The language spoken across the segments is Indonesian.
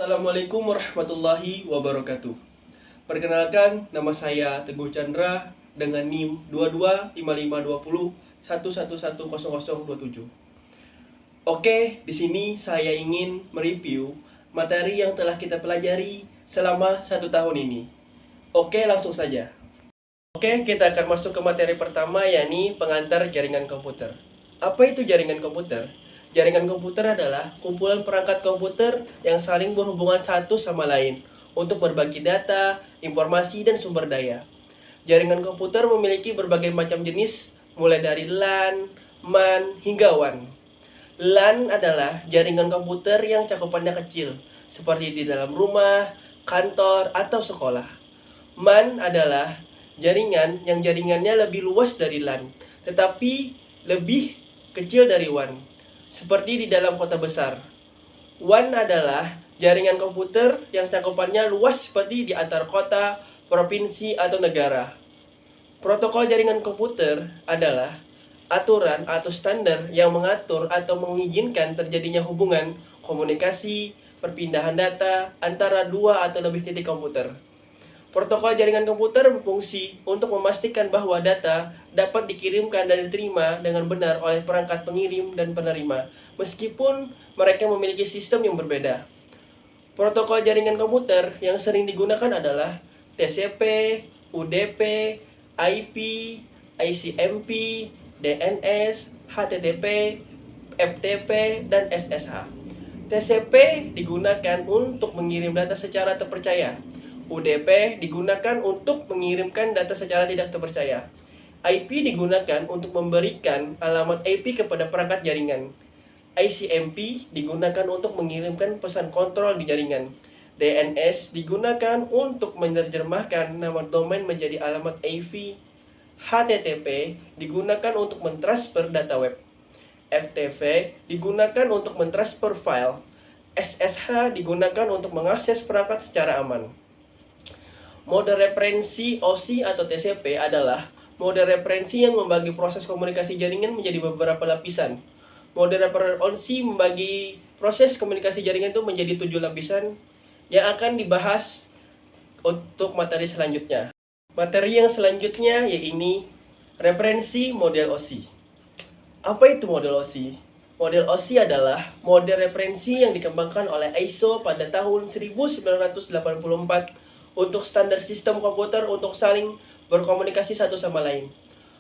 Assalamualaikum warahmatullahi wabarakatuh. Perkenalkan, nama saya Teguh Chandra dengan NIM 22552011110027. Oke, di sini saya ingin mereview materi yang telah kita pelajari selama 1 tahun ini. Oke, langsung saja. Oke, kita akan masuk ke materi pertama, yakni pengantar jaringan komputer. Apa itu jaringan komputer? Jaringan komputer adalah kumpulan perangkat komputer yang saling berhubungan satu sama lain untuk berbagi data, informasi, dan sumber daya. Jaringan komputer memiliki berbagai macam jenis, mulai dari LAN, MAN, hingga WAN. LAN adalah jaringan komputer yang cakupannya kecil, seperti di dalam rumah, kantor, atau sekolah. MAN adalah jaringan yang jaringannya lebih luas dari LAN, tetapi lebih kecil dari WAN, seperti di dalam kota besar. WAN adalah jaringan komputer yang cakupannya luas seperti di antar kota, provinsi, atau negara. Protokol jaringan komputer adalah aturan atau standar yang mengatur atau mengizinkan terjadinya hubungan, komunikasi, perpindahan data antara dua atau lebih titik komputer. Protokol jaringan komputer berfungsi untuk memastikan bahwa data dapat dikirimkan dan diterima dengan benar oleh perangkat pengirim dan penerima, meskipun mereka memiliki sistem yang berbeda. Protokol jaringan komputer yang sering digunakan adalah TCP, UDP, IP, ICMP, DNS, HTTP, FTP, dan SSH. TCP digunakan untuk mengirim data secara terpercaya. UDP digunakan untuk mengirimkan data secara tidak terpercaya. IP digunakan untuk memberikan alamat IP kepada perangkat jaringan. ICMP digunakan untuk mengirimkan pesan kontrol di jaringan. DNS digunakan untuk menerjemahkan nama domain menjadi alamat IP. HTTP digunakan untuk mentransfer data web. FTP digunakan untuk mentransfer file. SSH digunakan untuk mengakses perangkat secara aman. Mode referensi OSI atau TCP adalah mode referensi yang membagi proses komunikasi jaringan menjadi beberapa lapisan. Mode referensi membagi proses komunikasi jaringan itu menjadi 7 lapisan yang akan dibahas untuk materi selanjutnya. Materi yang selanjutnya yaitu referensi model OSI. Apa itu model OSI? Model OSI adalah model referensi yang dikembangkan oleh ISO pada tahun 1984 untuk standar sistem komputer untuk saling berkomunikasi satu sama lain.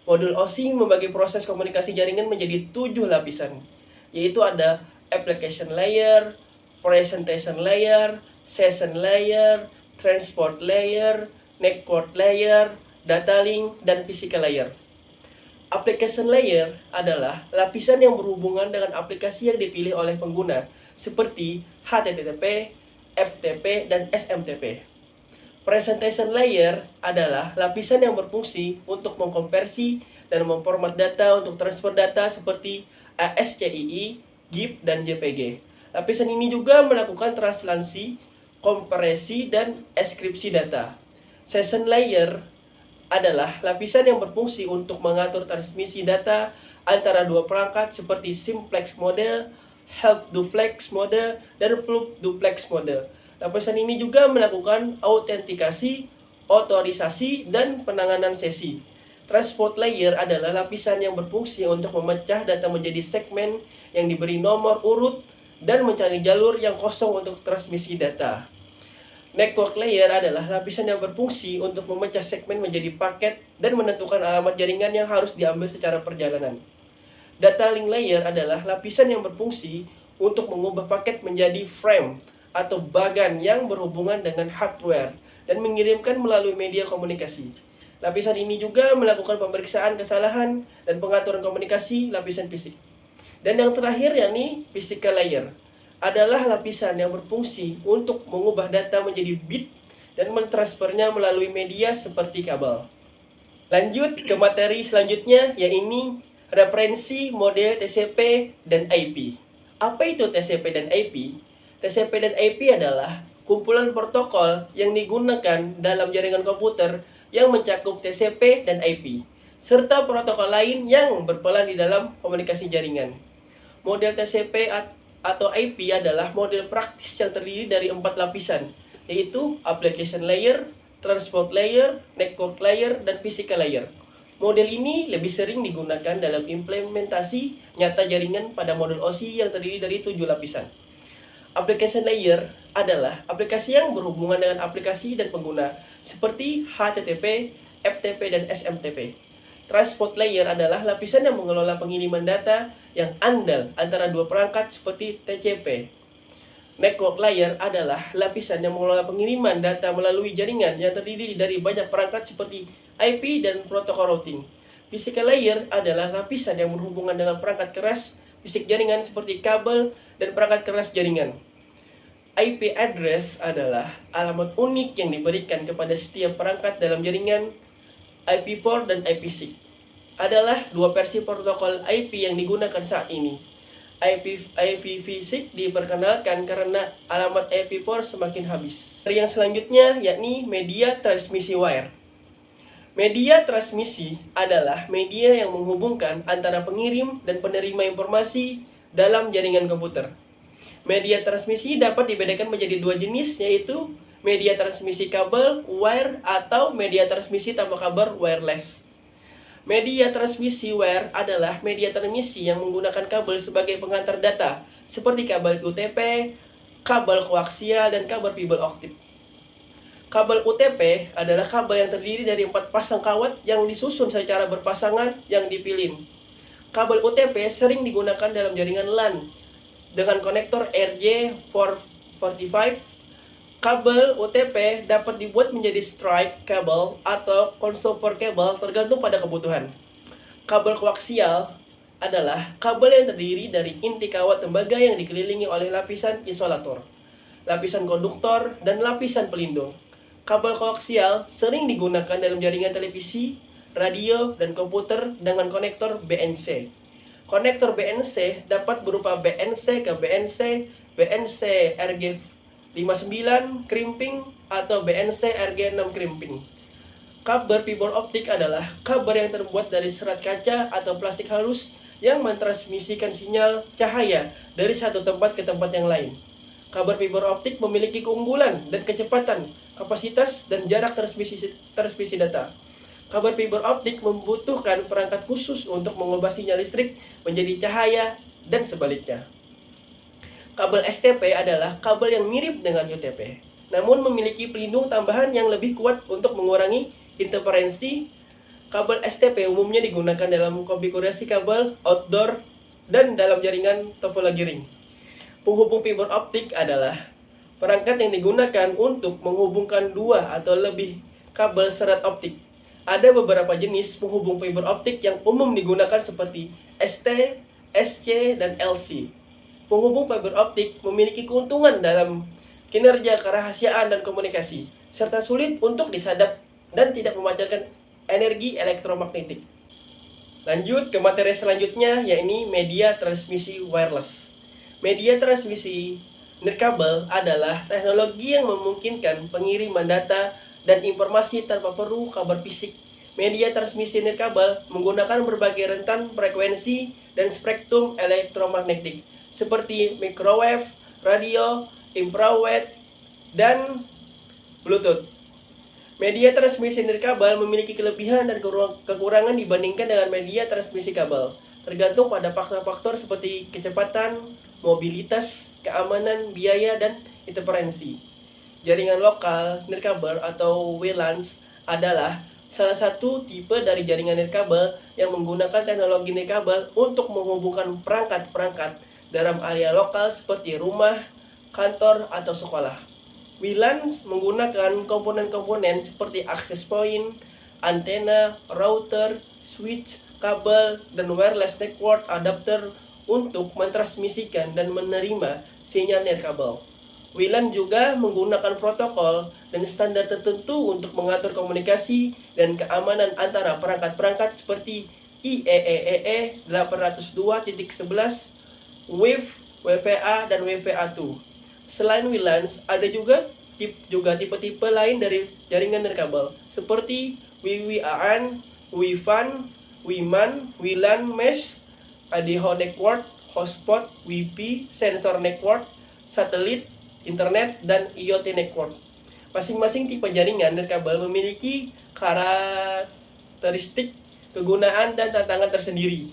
Modul OSI membagi proses komunikasi jaringan menjadi 7 lapisan, yaitu ada application layer, presentation layer, session layer, transport layer, network layer, data link, dan physical layer. Application layer adalah lapisan yang berhubungan dengan aplikasi yang dipilih oleh pengguna, seperti HTTP, FTP, dan SMTP. Presentation layer adalah lapisan yang berfungsi untuk mengkonversi dan memformat data untuk transfer data seperti ASCII, GIF, dan JPG. Lapisan ini juga melakukan translasi, kompresi, dan enkripsi data. Session layer adalah lapisan yang berfungsi untuk mengatur transmisi data antara dua perangkat seperti simplex mode, half duplex mode, dan full duplex mode. Lapisan ini juga melakukan autentikasi, otorisasi, dan penanganan sesi. Transport layer adalah lapisan yang berfungsi untuk memecah data menjadi segmen yang diberi nomor urut dan mencari jalur yang kosong untuk transmisi data. Network layer adalah lapisan yang berfungsi untuk memecah segmen menjadi paket dan menentukan alamat jaringan yang harus diambil secara perjalanan. Data link layer adalah lapisan yang berfungsi untuk mengubah paket menjadi frame atau bagan yang berhubungan dengan hardware dan mengirimkan melalui media komunikasi. Lapisan ini juga melakukan pemeriksaan kesalahan dan pengaturan komunikasi lapisan fisik. Dan yang terakhir yakni physical layer adalah lapisan yang berfungsi untuk mengubah data menjadi bit dan mentransfernya melalui media seperti kabel. Lanjut ke materi selanjutnya yaitu referensi model TCP dan IP. Apa itu TCP dan IP? TCP dan IP adalah kumpulan protokol yang digunakan dalam jaringan komputer yang mencakup TCP dan IP, serta protokol lain yang berperan di dalam komunikasi jaringan. Model TCP atau IP adalah model praktis yang terdiri dari 4 lapisan, yaitu application layer, transport layer, network layer, dan physical layer. Model ini lebih sering digunakan dalam implementasi nyata jaringan pada modul OSI yang terdiri dari 7 lapisan. Application layer adalah aplikasi yang berhubungan dengan aplikasi dan pengguna, seperti HTTP, FTP, dan SMTP. Transport layer adalah lapisan yang mengelola pengiriman data yang andal antara dua perangkat seperti TCP. Network layer adalah lapisan yang mengelola pengiriman data melalui jaringan yang terdiri dari banyak perangkat seperti IP dan protokol routing. Physical layer adalah lapisan yang berhubungan dengan perangkat keras fisik jaringan seperti kabel dan perangkat keras jaringan. IP address adalah alamat unik yang diberikan kepada setiap perangkat dalam jaringan. IP port dan IPsec adalah dua versi protokol IP yang digunakan saat ini. IPv6 diperkenalkan karena alamat IP port semakin habis. Yang selanjutnya yakni media transmisi wire. Media transmisi adalah media yang menghubungkan antara pengirim dan penerima informasi dalam jaringan komputer. Media transmisi dapat dibedakan menjadi dua jenis, yaitu media transmisi kabel wire atau media transmisi tanpa kabel wireless. Media transmisi wire adalah media transmisi yang menggunakan kabel sebagai pengantar data, seperti kabel UTP, kabel koaksial, dan kabel fiber optik. Kabel UTP adalah kabel yang terdiri dari 4 pasang kawat yang disusun secara berpasangan yang dipilin. Kabel UTP sering digunakan dalam jaringan LAN dengan konektor RJ445. Kabel UTP dapat dibuat menjadi strike kabel atau crossover kabel tergantung pada kebutuhan. Kabel koaksial adalah kabel yang terdiri dari inti kawat tembaga yang dikelilingi oleh lapisan isolator, lapisan konduktor, dan lapisan pelindung. Kabel koaksial sering digunakan dalam jaringan televisi, radio, dan komputer dengan konektor BNC. Konektor BNC dapat berupa BNC ke BNC, BNC RG59 crimping, atau BNC RG6 crimping. Kabel fiber optik adalah kabel yang terbuat dari serat kaca atau plastik halus yang mentransmisikan sinyal cahaya dari satu tempat ke tempat yang lain. Kabel fiber optik memiliki keunggulan dan kecepatan, kapasitas, dan jarak transmisi data. Kabel fiber optik membutuhkan perangkat khusus untuk mengubah sinyal listrik menjadi cahaya dan sebaliknya. Kabel STP adalah kabel yang mirip dengan UTP, namun memiliki pelindung tambahan yang lebih kuat untuk mengurangi interferensi. Kabel STP umumnya digunakan dalam konfigurasi kabel outdoor dan dalam jaringan topologi ring. Penghubung fiber optik adalah perangkat yang digunakan untuk menghubungkan dua atau lebih kabel serat optik. Ada beberapa jenis penghubung fiber optik yang umum digunakan seperti ST, SC, dan LC. Penghubung fiber optik memiliki keuntungan dalam kinerja kerahasiaan dan komunikasi, serta sulit untuk disadap dan tidak memancarkan energi elektromagnetik. Lanjut ke materi selanjutnya, yakni media transmisi wireless. Media transmisi nirkabel adalah teknologi yang memungkinkan pengiriman data dan informasi tanpa perlu kabel fisik. Media transmisi nirkabel menggunakan berbagai rentan frekuensi dan spektrum elektromagnetik, seperti microwave, radio, infrared, dan Bluetooth. Media transmisi nirkabel memiliki kelebihan dan kekurangan dibandingkan dengan media transmisi kabel, tergantung pada faktor-faktor seperti kecepatan, mobilitas, keamanan, biaya, dan interferensi. Jaringan lokal nirkabel atau WLANs adalah salah satu tipe dari jaringan nirkabel yang menggunakan teknologi nirkabel untuk menghubungkan perangkat-perangkat dalam area lokal seperti rumah, kantor, atau sekolah. WLAN menggunakan komponen-komponen seperti access point, antena, router, switch, kabel, dan wireless network adapter untuk mentransmisikan dan menerima sinyal nirkabel. WLAN juga menggunakan protokol dan standar tertentu untuk mengatur komunikasi dan keamanan antara perangkat-perangkat seperti IEEE 802.11, WIF, WVA, dan WVA2. Selain WLAN, ada juga tipe-tipe lain dari jaringan nirkabel seperti WWAN, WIFAN, WIMAN, WLAN Mesh, ADH Network, hotspot, Wi-Fi, sensor network, satelit, internet, dan IoT network. Masing-masing tipe jaringan dan kabel memiliki karakteristik kegunaan dan tantangan tersendiri.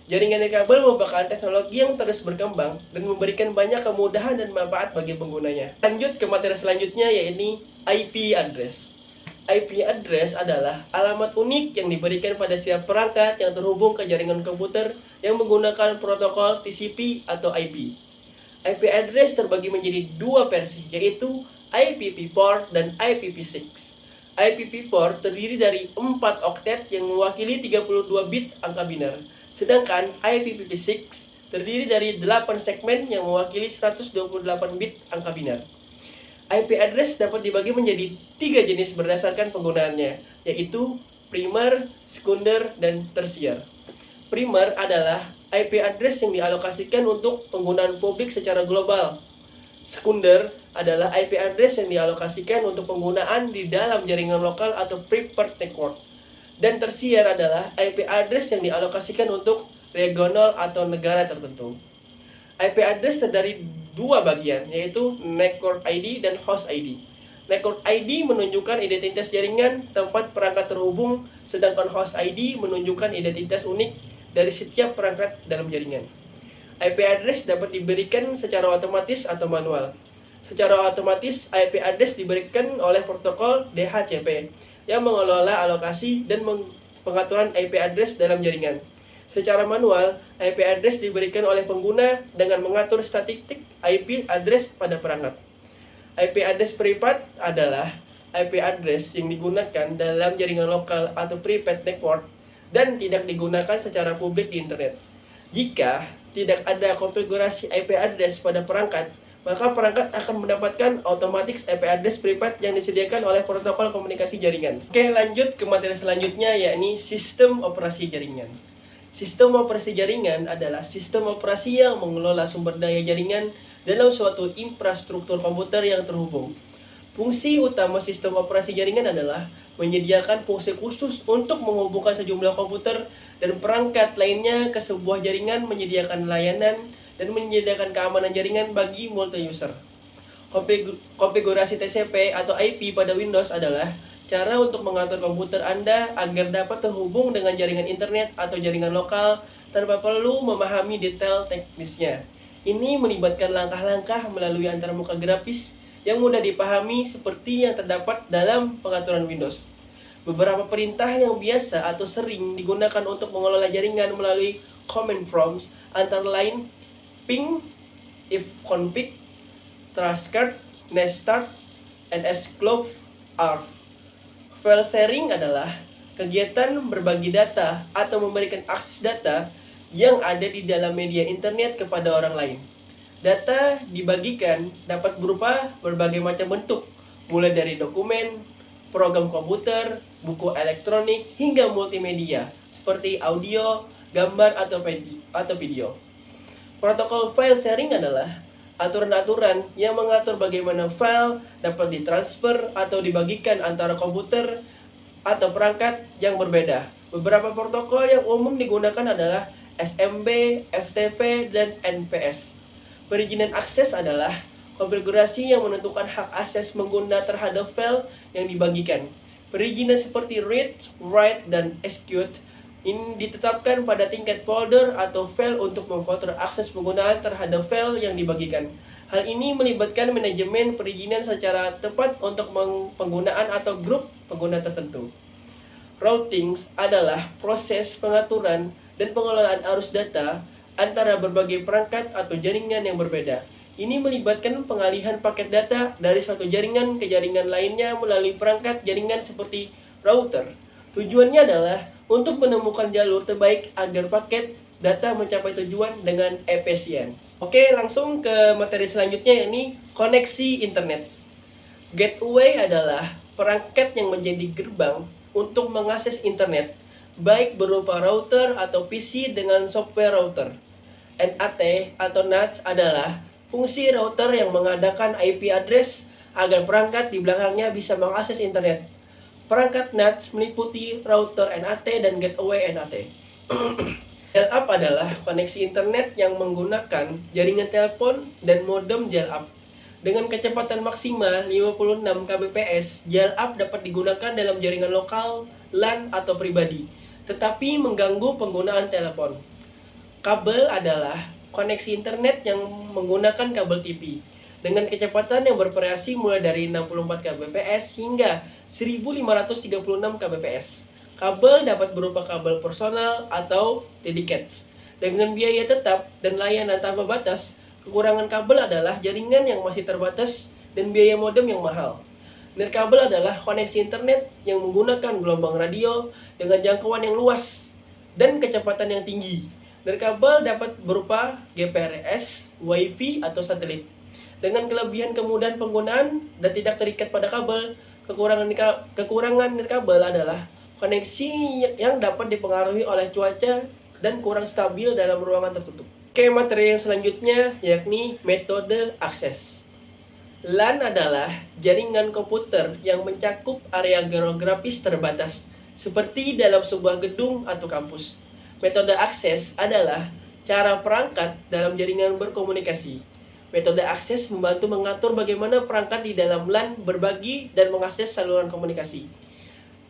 Jaringan dan kabel merupakan teknologi yang terus berkembang dan memberikan banyak kemudahan dan manfaat bagi penggunanya. Lanjut ke materi selanjutnya, yaitu IP address. IP address adalah alamat unik yang diberikan pada setiap perangkat yang terhubung ke jaringan komputer yang menggunakan protokol TCP atau IP. IP address terbagi menjadi dua versi, yaitu IPv4 dan IPv6. IPv4 terdiri dari 4 oktet yang mewakili 32 bits angka biner, sedangkan IPv6 terdiri dari 8 segmen yang mewakili 128 bit angka biner. IP address dapat dibagi menjadi 3 jenis berdasarkan penggunaannya, yaitu primer, sekunder, dan tersier. Primer adalah IP address yang dialokasikan untuk penggunaan publik secara global. Sekunder adalah IP address yang dialokasikan untuk penggunaan di dalam jaringan lokal atau preferred network. Dan tersier adalah IP address yang dialokasikan untuk regional atau negara tertentu. IP address terdiri dua bagian, yaitu network ID dan host ID. Network ID menunjukkan identitas jaringan tempat perangkat terhubung, sedangkan host ID menunjukkan identitas unik dari setiap perangkat dalam jaringan. IP address dapat diberikan secara otomatis atau manual. Secara otomatis, IP address diberikan oleh protokol DHCP yang mengelola alokasi dan pengaturan IP address dalam jaringan. Secara manual, IP address diberikan oleh pengguna dengan mengatur statistik IP address pada perangkat. IP address privat adalah IP address yang digunakan dalam jaringan lokal atau private network dan tidak digunakan secara publik di internet. Jika tidak ada konfigurasi IP address pada perangkat, maka perangkat akan mendapatkan otomatis IP address privat yang disediakan oleh protokol komunikasi jaringan. Oke, lanjut ke materi selanjutnya, yakni sistem operasi jaringan. Sistem operasi jaringan adalah sistem operasi yang mengelola sumber daya jaringan dalam suatu infrastruktur komputer yang terhubung. Fungsi utama sistem operasi jaringan adalah menyediakan fungsi khusus untuk menghubungkan sejumlah komputer dan perangkat lainnya ke sebuah jaringan, menyediakan layanan, dan menyediakan keamanan jaringan bagi multi-user. Konfigurasi TCP atau IP pada Windows adalah cara untuk mengatur komputer Anda agar dapat terhubung dengan jaringan internet atau jaringan lokal tanpa perlu memahami detail teknisnya. Ini melibatkan langkah-langkah melalui antarmuka grafis yang mudah dipahami seperti yang terdapat dalam pengaturan Windows. Beberapa perintah yang biasa atau sering digunakan untuk mengelola jaringan melalui command prompts antara lain ping, ifconfig, trustcard, nestart, and sclove arf. File sharing adalah kegiatan berbagi data atau memberikan akses data yang ada di dalam media internet kepada orang lain. Data dibagikan dapat berupa berbagai macam bentuk, mulai dari dokumen, program komputer, buku elektronik, hingga multimedia, seperti audio, gambar, atau video. Protokol file sharing adalah aturan-aturan yang mengatur bagaimana file dapat ditransfer atau dibagikan antara komputer atau perangkat yang berbeda. Beberapa protokol yang umum digunakan adalah SMB, FTP, dan NPS. Perizinan akses adalah konfigurasi yang menentukan hak akses pengguna terhadap file yang dibagikan. Perizinan seperti read, write, dan execute ini ditetapkan pada tingkat folder atau file untuk mengatur akses penggunaan terhadap file yang dibagikan. Hal ini melibatkan manajemen perizinan secara tepat untuk penggunaan atau grup pengguna tertentu. Routing adalah proses pengaturan dan pengelolaan arus data antara berbagai perangkat atau jaringan yang berbeda. Ini melibatkan pengalihan paket data dari suatu jaringan ke jaringan lainnya melalui perangkat jaringan seperti router. Tujuannya adalah untuk menemukan jalur terbaik agar paket data mencapai tujuan dengan efisien. Oke, langsung ke materi selanjutnya, yakni koneksi internet. Gateway adalah perangkat yang menjadi gerbang untuk mengakses internet, baik berupa router atau PC dengan software router. NAT atau NAT adalah fungsi router yang mengadakan IP address agar perangkat di belakangnya bisa mengakses internet. Perangkat NAT meliputi router NAT dan gateway NAT. Dial-up adalah koneksi internet yang menggunakan jaringan telepon dan modem dial-up. Dengan kecepatan maksimal 56 kbps, dial-up dapat digunakan dalam jaringan lokal, LAN, atau pribadi, tetapi mengganggu penggunaan telepon. Kabel adalah koneksi internet yang menggunakan kabel TV dengan kecepatan yang bervariasi mulai dari 64 kbps hingga 1536 kbps. Kabel dapat berupa kabel personal atau dedicated. Dengan biaya tetap dan layanan tanpa batas, kekurangan kabel adalah jaringan yang masih terbatas dan biaya modem yang mahal. Nirkabel adalah koneksi internet yang menggunakan gelombang radio dengan jangkauan yang luas dan kecepatan yang tinggi. Nirkabel dapat berupa GPRS, WiFi, atau satelit. Dengan kelebihan kemudahan penggunaan dan tidak terikat pada kabel, kekurangan nirkabel adalah koneksi yang dapat dipengaruhi oleh cuaca dan kurang stabil dalam ruangan tertutup. Oke, materi yang selanjutnya yakni metode akses. LAN adalah jaringan komputer yang mencakup area geografis terbatas, seperti dalam sebuah gedung atau kampus. Metode akses adalah cara perangkat dalam jaringan berkomunikasi. Metode akses membantu mengatur bagaimana perangkat di dalam LAN berbagi dan mengakses saluran komunikasi.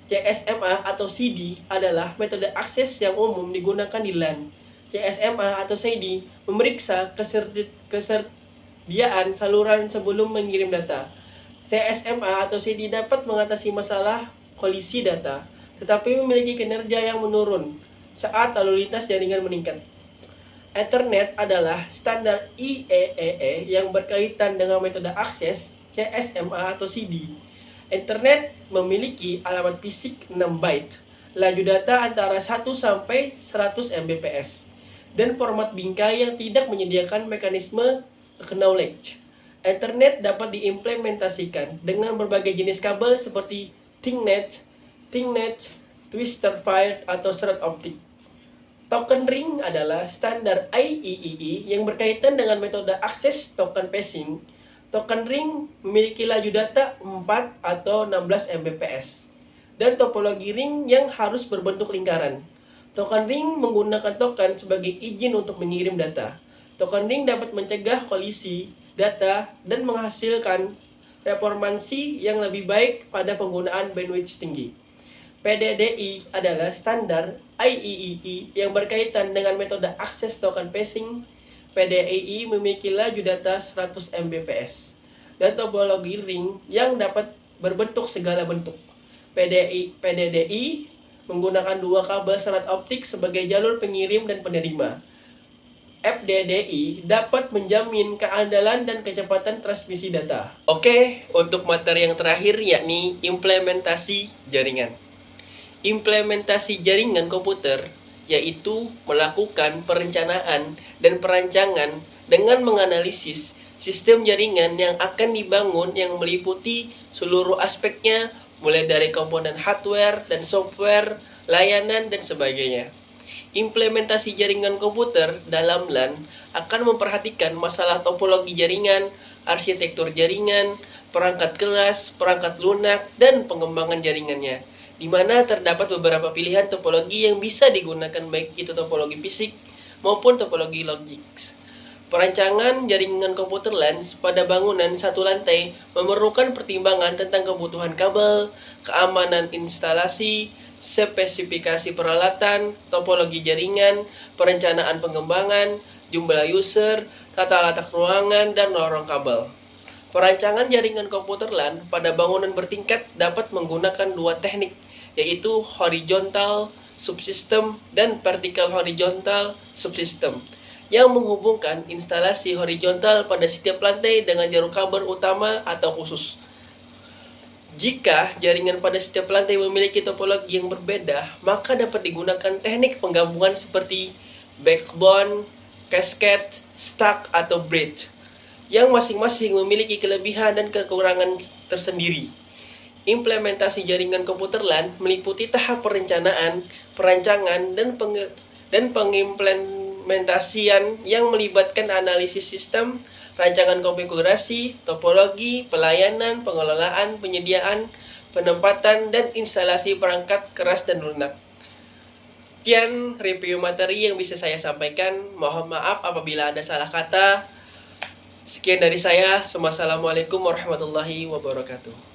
CSMA atau CD adalah metode akses yang umum digunakan di LAN. CSMA atau CD memeriksa kesediaan saluran sebelum mengirim data. CSMA atau CD dapat mengatasi masalah kolisi data, tetapi memiliki kinerja yang menurun saat lalu lintas jaringan meningkat. Ethernet adalah standar IEEE yang berkaitan dengan metode akses CSMA atau CD. Ethernet memiliki alamat fisik 6 byte, laju data antara 1 sampai 100 Mbps, dan format bingkai yang tidak menyediakan mekanisme acknowledge. Ethernet dapat diimplementasikan dengan berbagai jenis kabel seperti ThinkNet, Twisted Pair, atau thread optik. Token ring adalah standar IEEE yang berkaitan dengan metode akses token passing. Token ring memiliki laju data 4 atau 16 Mbps dan topologi ring yang harus berbentuk lingkaran. Token ring menggunakan token sebagai izin untuk mengirim data. Token ring dapat mencegah kolisi data dan menghasilkan performansi yang lebih baik pada penggunaan bandwidth tinggi. PDDI adalah standar IEEE yang berkaitan dengan metode akses token passing. PDDI memiliki laju data 100 Mbps dan topologi ring yang dapat berbentuk segala bentuk. PDDI menggunakan dua kabel serat optik sebagai jalur pengirim dan penerima. FDDI dapat menjamin keandalan dan kecepatan transmisi data. Oke, untuk materi yang terakhir yakni implementasi jaringan. Implementasi jaringan komputer yaitu melakukan perencanaan dan perancangan dengan menganalisis sistem jaringan yang akan dibangun yang meliputi seluruh aspeknya mulai dari komponen hardware dan software, layanan, dan sebagainya. Implementasi jaringan komputer dalam LAN akan memperhatikan masalah topologi jaringan, arsitektur jaringan, perangkat keras, perangkat lunak, dan pengembangan jaringannya, di mana terdapat beberapa pilihan topologi yang bisa digunakan baik itu topologi fisik maupun topologi logik. Perancangan jaringan komputer LAN pada bangunan satu lantai memerlukan pertimbangan tentang kebutuhan kabel, keamanan instalasi, spesifikasi peralatan, topologi jaringan, perencanaan pengembangan, jumlah user, tata letak ruangan, dan lorong kabel. Perancangan jaringan komputer LAN pada bangunan bertingkat dapat menggunakan dua teknik, yaitu horizontal subsystem dan vertical horizontal subsystem, yang menghubungkan instalasi horizontal pada setiap lantai dengan jalur kabel utama atau khusus. Jika jaringan pada setiap lantai memiliki topologi yang berbeda, maka dapat digunakan teknik penggabungan seperti backbone, cascade, stack, atau bridge, yang masing-masing memiliki kelebihan dan kekurangan tersendiri. Implementasi jaringan komputer LAN meliputi tahap perencanaan, perancangan, dan pengimplementasian yang melibatkan analisis sistem, rancangan konfigurasi, topologi, pelayanan, pengelolaan, penyediaan, penempatan, dan instalasi perangkat keras dan lunak. Sekian review materi yang bisa saya sampaikan. Mohon maaf apabila ada salah kata. Sekian dari saya. Wassalamualaikum warahmatullahi wabarakatuh.